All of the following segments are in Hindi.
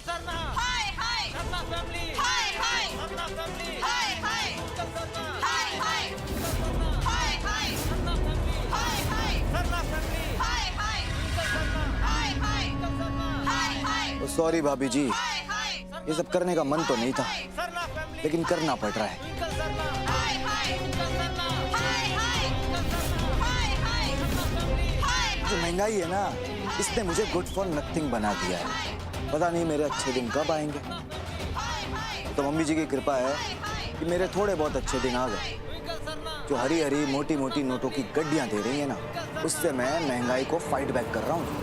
शर्मा, हाय हाय शर्मा फैमिली, हाय हाय शर्मा फैमिली, हाय हाय उत्तम शर्मा, हाय हाय उत्तम शर्मा, हाय हाय शर्मा फैमिली, हाय हाय शर्मा फैमिली, हाय हाय उत्तम शर्मा, हाय हाय उत्तम शर्मा, हाय हाय सॉरी भाभी जी, हाय हाय ये सब करने का मन तो नहीं था, शर्मा फैमिली, लेकिन करना पड़ रहा है। उत्तम शर्मा, हाय हाय उत्तम शर्मा, हाय हाय उत्तम शर्मा, हाय हाय शर्मा फैमिली, हाय जो महंगाई है ना, इसने मुझे गुड फॉर नथिंग बना दिया है। पता नहीं मेरे अच्छे दिन कब आएंगे। तो मम्मी जी की कृपा है कि मेरे थोड़े बहुत अच्छे दिन आ गए। जो हरी हरी मोटी मोटी नोटों की गड्डियां दे रही है ना, उससे मैं महंगाई को फाइट बैक कर रहा हूँ।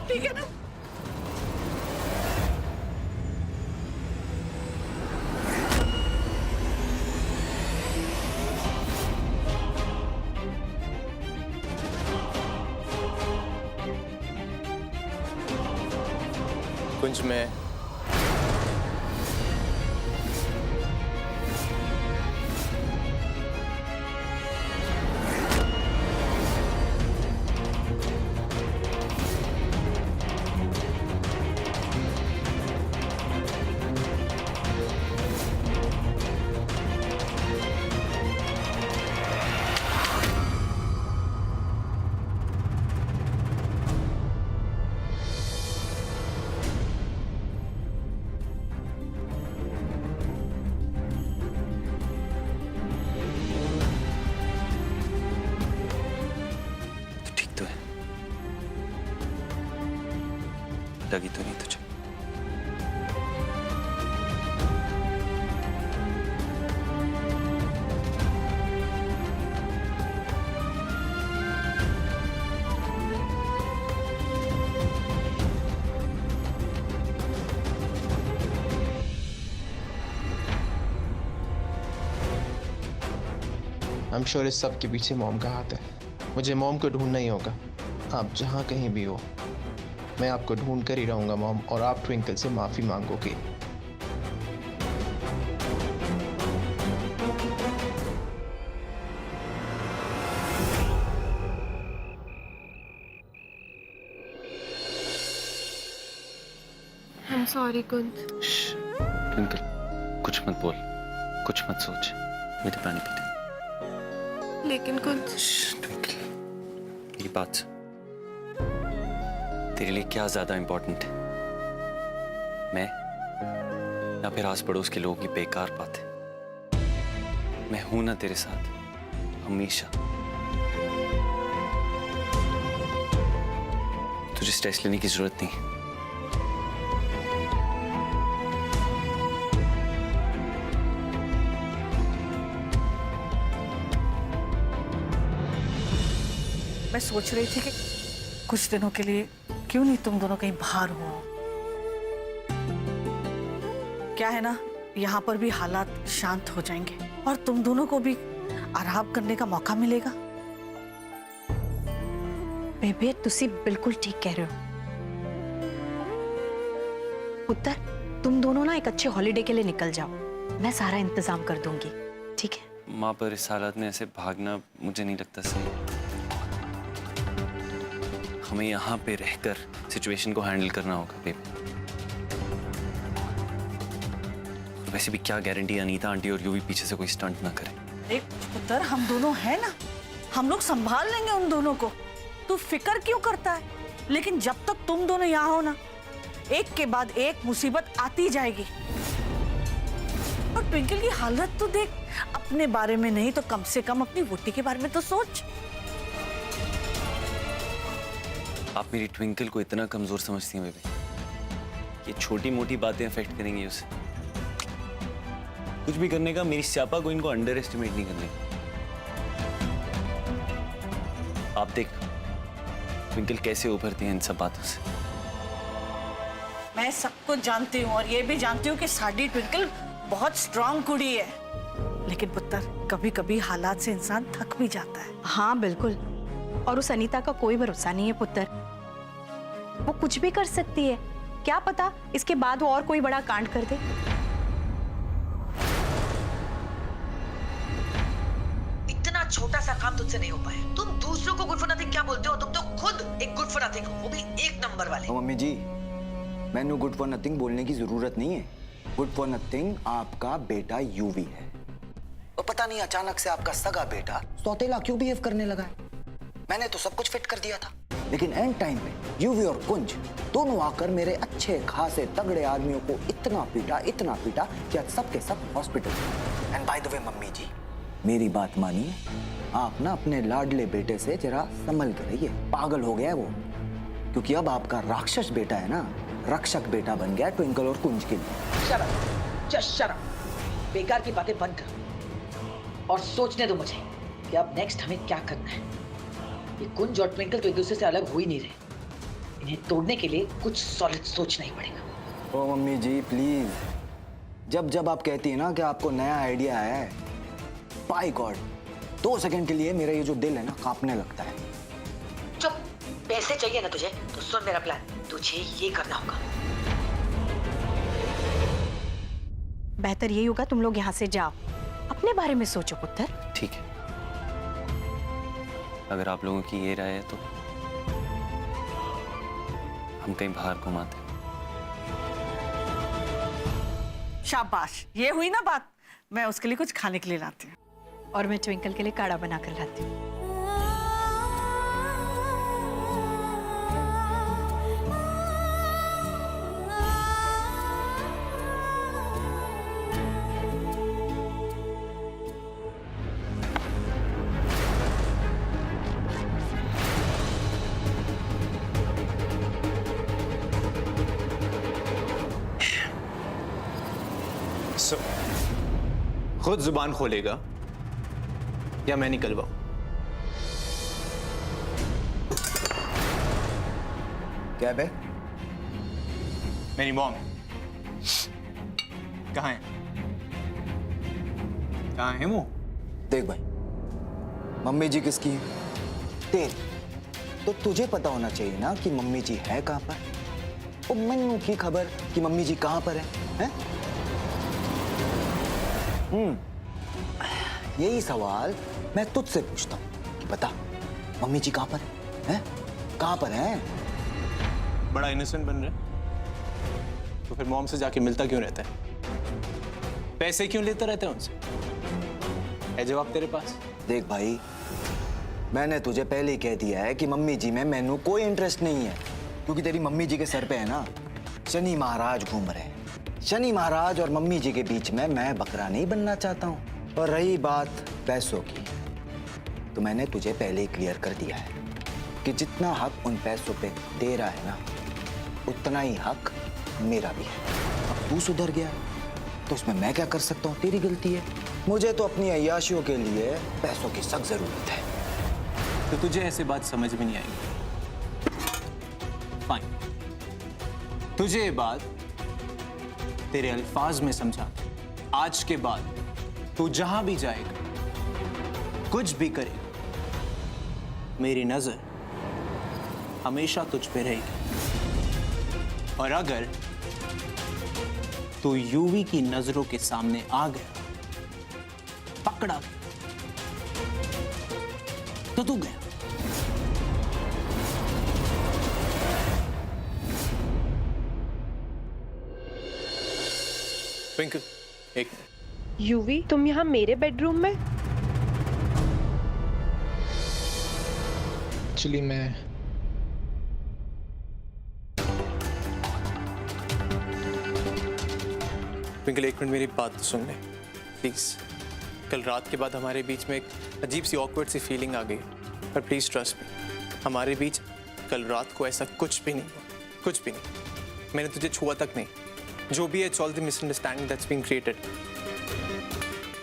ठीक है ना? कुंज में लगी तो नहीं तुझे? I'm sure इस सब के पीछे मॉम का हाथ है। मुझे मॉम को ढूंढना ही होगा। आप जहाँ कहीं भी हो, मैं आपको ढूंढ कर ही रहूंगा मॉम, और आप ट्विंकल से माफी मांगोगे। I'm sorry, Kunj. ट्विंकल, कुछ मत बोल, कुछ मत सोच, मेरे पानी पीते। लेकिन कुंज, ट्विंकल, मेरी बात सुन। तेरे लिए क्या ज्यादा इंपॉर्टेंट है, मैं या फिर आस पड़ोस के लोगों की बेकार बातें? मैं हूं ना तेरे साथ हमेशा। तुझे स्ट्रेस लेने की जरूरत नहीं। मैं सोच रही थी कि कुछ दिनों के लिए क्यों नहीं तुम दोनों कहीं बाहर हो। क्या है ना, यहाँ पर भी हालात शांत हो जाएंगे और तुम दोनों को भी आराम करने का मौका मिलेगा। बेबे, तुसी बिल्कुल ठीक कह रहे हो। पुत्र, तुम दोनों ना एक अच्छे हॉलिडे के लिए निकल जाओ, मैं सारा इंतजाम कर दूंगी, ठीक है? माँ, पर इस हालत में ऐसे भागना मुझे नहीं लगता सही। हमें यहाँ पे रहकर सिचुएशन को हैंडल करना होगा बेबी। वैसे भी क्या गारंटी अनीता आंटी और यूवी पीछे से कोई स्टंट ना करे। देख पुत्र, हम दोनों हैं ना, हम लोग संभाल लेंगे उन दोनों को। तू फिक्र क्यों करता है? लेकिन जब तक तुम दोनों यहाँ हो ना, एक के बाद एक मुसीबत आती जाएगी। और ट्विंकल की हालत तो देख, अपने बारे में नहीं तो कम से कम अपनी वोटी के बारे में तो सोच। आप मेरी ट्विंकल को इतना कमजोर समझती हैं बेबी? ये छोटी मोटी बातें अफेक्ट करेंगी उसे। कुछ भी करने का मेरी स्यापा को इनको अंडर एस्टिमेट नहीं करने का। आप देख ट्विंकल कैसे उभरती हैं इन सब बातों से। मैं सब कुछ जानती हूँ और ये भी जानती हूँ कि साडी ट्विंकल बहुत स्ट्रांग कुड़ी है। लेकिन पुत्र, कभी कभी हालात से इंसान थक भी जाता है। हाँ बिल्कुल, और उस अनीता का कोई भरोसा नहीं है पुत्र, वो कुछ भी कर सकती है। क्या पता इसके बाद वो और कोई बड़ा कांड कर दे। इतना छोटा सा काम तुझसे नहीं हो पाया। तुम दूसरों को गुड फॉर नथिंग क्या बोलते हो? तुम तो खुद एक गुड फॉर नथिंग हो, वो भी एक नंबर वाले। मम्मी जी, मैंने गुड फॉर नथिंग बोलने की जरूरत नहीं है। गुड फॉर नथिंग आपका बेटा यूवी है। और पता नहीं अचानक से आपका सगा बेटा सौतेला क्यों बिहेव करने लगा है। मैंने तो सब कुछ फिट कर दिया था, लेकिन एंड टाइम पे यूवी और कुंज दोनों आकर मेरे अच्छे खासे तगड़े आदमियों को इतना पीटा कि आज सबके सब hospital. And by the way mummy ji, मेरी बात मानिए, आप ना अपने लाडले बेटे से जरा संभल कर रहिए। पागल हो गया है वो, क्योंकि अब आपका राक्षस बेटा है ना, रक्षक बेटा बन गया ट्विंकल और कुंज के लिए। शर्म, जस्ट शर्म। बेकार की बातें बंद कर और सोचने दो मुझे कि अब नेक्स्ट हमें क्या करना है। ये कुंज और ट्विंकल तो एक दूसरे से अलग हो ही नहीं रहे। इन्हें तोड़ने के लिए कुछ सॉलिड सोचना ही पड़ेगा। ओ मम्मी जी प्लीज, जब जब आप कहती है ना कि आपको नया आइडिया है, बाय गॉड 2 सेकंड के लिए मेरा ये जो दिल है ना कांपने लगता है। चुप, पैसे चाहिए ना तुझे तो सुन मेरा प्लान। तुझे ये करना होगा। बेहतर यही होगा तुम लोग यहाँ से जाओ, अपने बारे में सोचो पुत्र। ठीक है, अगर आप लोगों की ये राय है तो हम कहीं बाहर घुमाते हैं। शाबाश, ये हुई ना बात। मैं उसके लिए कुछ खाने के लिए लाती हूँ। और मैं ट्विंकल के लिए काढ़ा बना कर लाती हूँ। खुद जुबान खोलेगा या मैं निकलवाऊं? क्या बे? मेरी मॉम कहाँ है? कहाँ है वो? देख भाई, मम्मी जी किसकी है? तेरी। तो तुझे पता होना चाहिए ना कि मम्मी जी है कहाँ पर। और मैनू की खबर कि मम्मी जी कहाँ पर है? यही सवाल मैं तुझसे पूछता हूँ कि बता, मम्मी जी कहाँ पर है? कहाँ पर है? बड़ा इनोसेंट बन रहा है तो फिर मॉम से जाके मिलता क्यों रहता है? पैसे क्यों लेता रहता है उनसे? है जवाब तेरे पास? देख भाई, मैंने तुझे पहले ही कह दिया है कि मम्मी जी में मैनू कोई इंटरेस्ट नहीं है, क्योंकि तेरी मम्मी जी के सर पे है ना शनि महाराज घूम रहे हैं। शनि महाराज और मम्मी जी के बीच में मैं बकरा नहीं बनना चाहता हूँ। और रही बात पैसों की, तो मैंने तुझे पहले ही क्लियर कर दिया है कि जितना हक उन पैसों पे तेरा है ना, उतना ही हक मेरा भी है। अब तू सुधर गया तो उसमें मैं क्या कर सकता हूँ? तेरी गलती है। मुझे तो अपनी अय्याशियों के लिए पैसों की सख्त जरूरत है। तो तुझे ऐसे बात समझ में नहीं आएगी। फाइन, तुझे ये बात तेरे अल्फाज में समझा। आज के बाद तू जहां भी जाएगा, कुछ भी करेगा, मेरी नजर हमेशा तुझ पे रहेगी। और अगर तू यूवी की नजरों के सामने आ गया, पकड़ा गया, तो तू गया। ट्विंकल, एक मिनट। यूवी, तुम यहाँ मेरे बेडरूम में? एक्चुअली मैं ट्विंकल, एक मिनट मेरी बात तो सुन ले प्लीज। कल रात के बाद हमारे बीच में एक अजीब सी ऑकवर्ड सी फीलिंग आ गई, पर प्लीज ट्रस्ट मी, हमारे बीच कल रात को ऐसा कुछ भी नहीं हुआ, कुछ भी नहीं। मैंने तुझे छुआ तक नहीं। जो भी है, it's all the misunderstanding that's being created.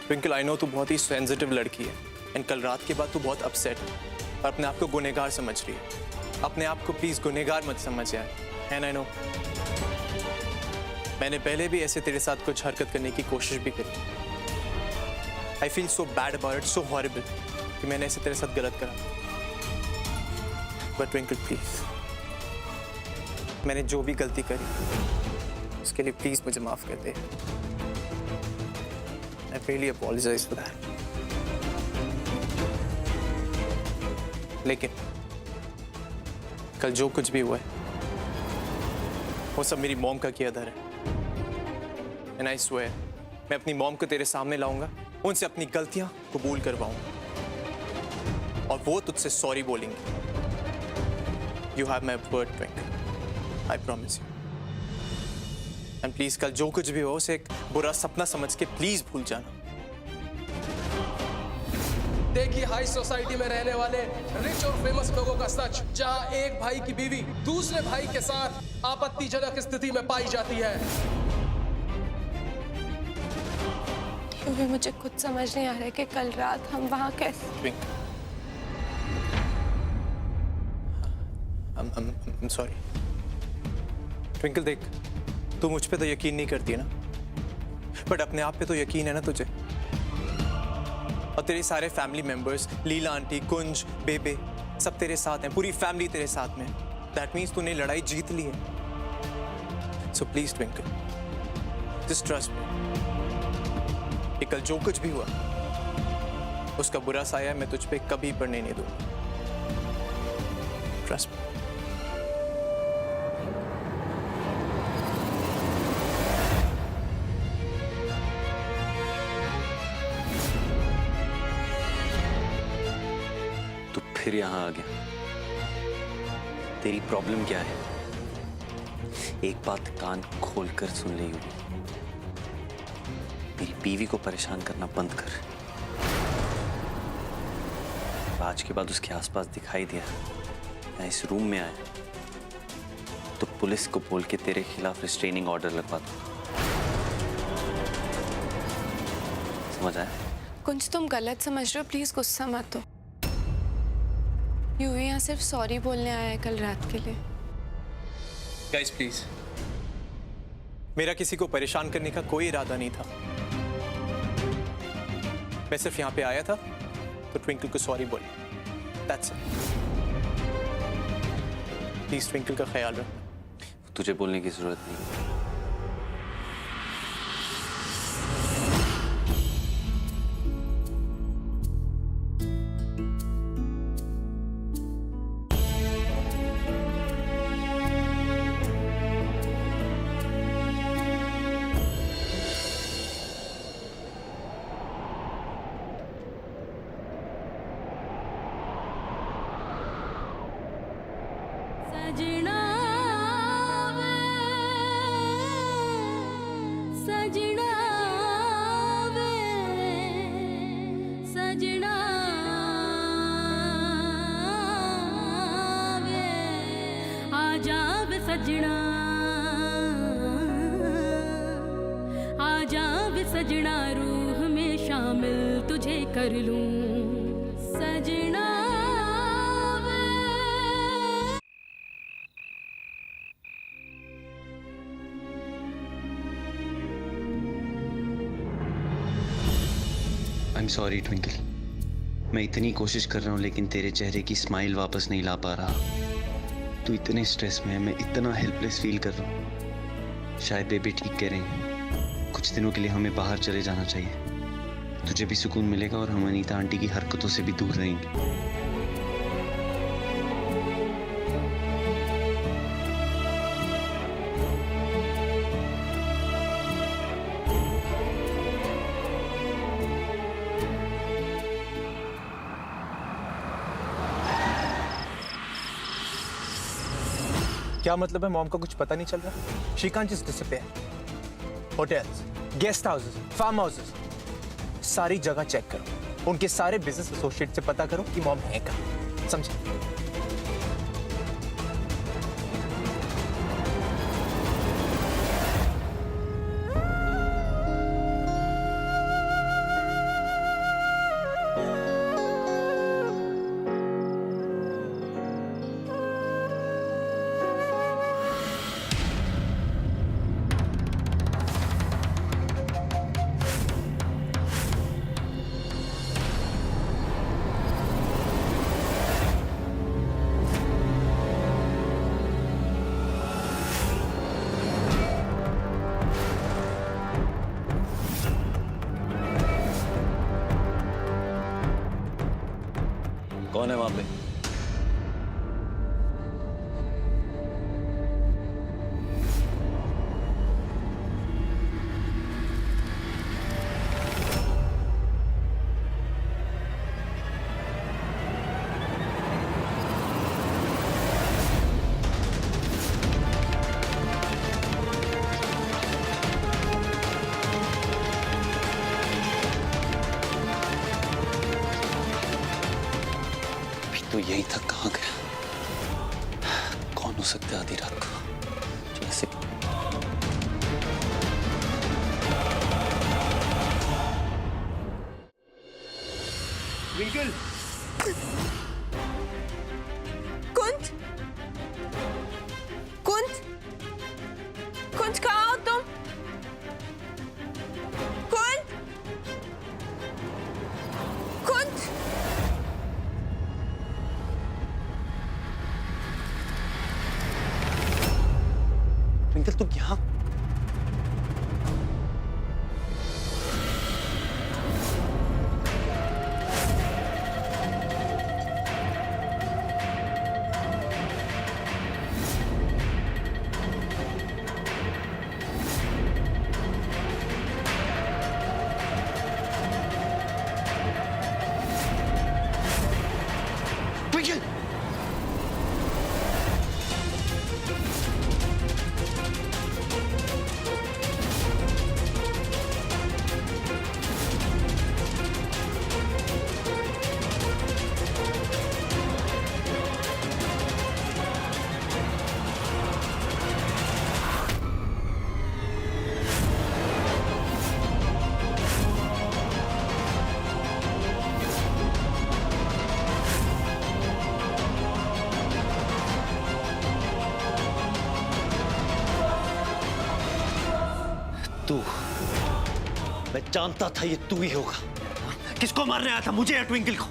Twinkle, I know तू बहुत ही सेंसिटिव लड़की है, एंड कल रात के बाद तू बहुत अपसेट और अपने आप को गुनहगार समझ रही है। अपने आप को प्लीज गुनहगार मत समझ यार। एंड आई नो मैंने पहले भी ऐसे तेरे साथ कुछ हरकत करने की कोशिश भी करी। I feel so bad about it, so horrible कि मैंने ऐसे तेरे साथ गलत करा। बट ट्विंकल प्लीज, मैंने जो भी गलती करी उसके लिए प्लीज मुझे माफ कर दे। I really apologise for that. लेकिन कल जो कुछ भी हुआ है वो सब मेरी मॉम का किया धर है। एंड आई स्वेयर, मैं अपनी मॉम को तेरे सामने लाऊंगा, उनसे अपनी गलतियां कबूल करवाऊंगा और वो तुझसे सॉरी बोलेंगे। You have my word twinkle, I promise you. And please कल जो कुछ भी हो उसे एक बुरा सपना समझ के प्लीज भूल जाना। देखिए हाई सोसाइटी में रहने वाले रिच और फेमस लोगों का सच, जहां एक भाई की बीवी दूसरे भाई के साथ आपत्तिजनक स्थिति में पाई जाती है। क्योंकि मुझे खुद समझ नहीं आ रहा है कि कल रात हम वहां कैसे। I'm sorry. ट्विंकल, देख, तू मुझ पे तो यकीन नहीं करती है ना, बट अपने आप पे तो यकीन है ना तुझे। और तेरे सारे फैमिली मेंबर्स, लीला आंटी, कुंज, बेबे, सब तेरे साथ हैं, पूरी फैमिली तेरे साथ में। दैट मीन्स तूने लड़ाई जीत ली है। So please twinkle, just trust me, कल जो कुछ भी हुआ उसका बुरा साया मैं तुझ पे कभी पड़ने नहीं दूंगा। Trust me. फिर यहाँ आ गया। तेरी प्रॉब्लम क्या है? एक बात कान खोलकर सुन ले यूवी, मेरी बीवी को परेशान करना बंद कर। आज के बाद उसके आसपास दिखाई दिया या इस रूम में आया तो पुलिस को बोल के तेरे खिलाफ रिस्ट्रेनिंग ऑर्डर लगवा दूंगा। समझ आया? कुंज तुम गलत समझ रहे हो, प्लीज गुस्सा मत हो। यूवी यहाँ सिर्फ सॉरी बोलने आया है कल रात के लिए। गाइस प्लीज, मेरा किसी को परेशान करने का कोई इरादा नहीं था। मैं सिर्फ यहाँ पे आया था तो ट्विंकल को सॉरी बोली। That's it. प्लीज ट्विंकल का ख्याल रखना। तुझे बोलने की जरूरत नहीं। सजना वे, सजना वे, सजना वे, आजा वे सजना, आजा वे सजना, रूह में शामिल तुझे कर लूं सजना। I'm sorry ट्विंकल, मैं इतनी कोशिश कर रहा हूँ लेकिन तेरे चेहरे की स्माइल वापस नहीं ला पा रहा। तू इतने स्ट्रेस में है, मैं इतना हेल्पलेस फील कर रहा हूँ। शायद बेबी ठीक कह रहे हैं, कुछ दिनों के लिए हमें बाहर चले जाना चाहिए। तुझे भी सुकून मिलेगा और हम अनीता आंटी की हरकतों से भी दूर रहेंगे। क्या मतलब है? मॉम का कुछ पता नहीं चल रहा? She can't just disappear. Hotels, guest houses, farm houses, सारी जगह चेक करो। उनके सारे बिजनेस एसोसिएट से पता करो कि मॉम है कहाँ। समझे? कौन है वहां पे? तो यही था, कहाँ गया? कौन हो सकता है आधी रात को जो ऐसे? ट्विंकल, कुंज, कुंज, कुंज कहाँ हो तुम? कुंज, कुंज, ट्विंकल तू यहाँ? ट्विंकल! जानता था ये तू ही होगा। किसको मारने आया था, मुझे या ट्विंकल को?